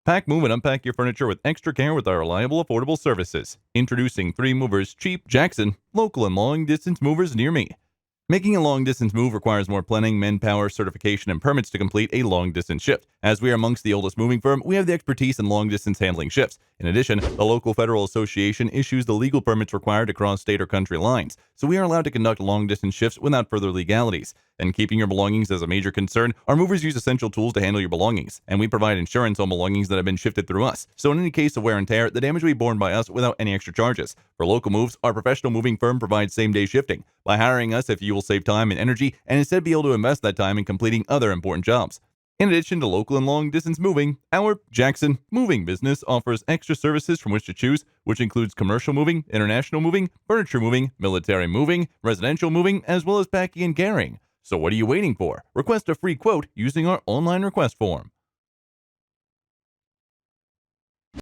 Pack, move, and unpack your furniture with extra care with our reliable, affordable services. Introducing 3 Movers Cheap Jackson, local and long-distance movers near me. Making a long-distance move requires more planning, manpower, certification, and permits to complete a long-distance shift. As we are amongst the oldest moving firm, we have the expertise in long-distance handling shifts. In addition, the local federal association issues the legal permits required to cross state or country lines, so we are allowed to conduct long-distance shifts without further legalities. And keeping your belongings is a major concern, our movers use essential tools to handle your belongings, and we provide insurance on belongings that have been shifted through us. So in any case of wear and tear, the damage will be borne by us without any extra charges. For local moves, our professional moving firm provides same-day shifting. By hiring us, if you will save time and energy, and instead be able to invest that time in completing other important jobs. In addition to local and long-distance moving, our Jackson Moving business offers extra services from which to choose, which includes commercial moving, international moving, furniture moving, military moving, residential moving, as well as packing and carrying. So what are you waiting for? Request a free quote using our online request form.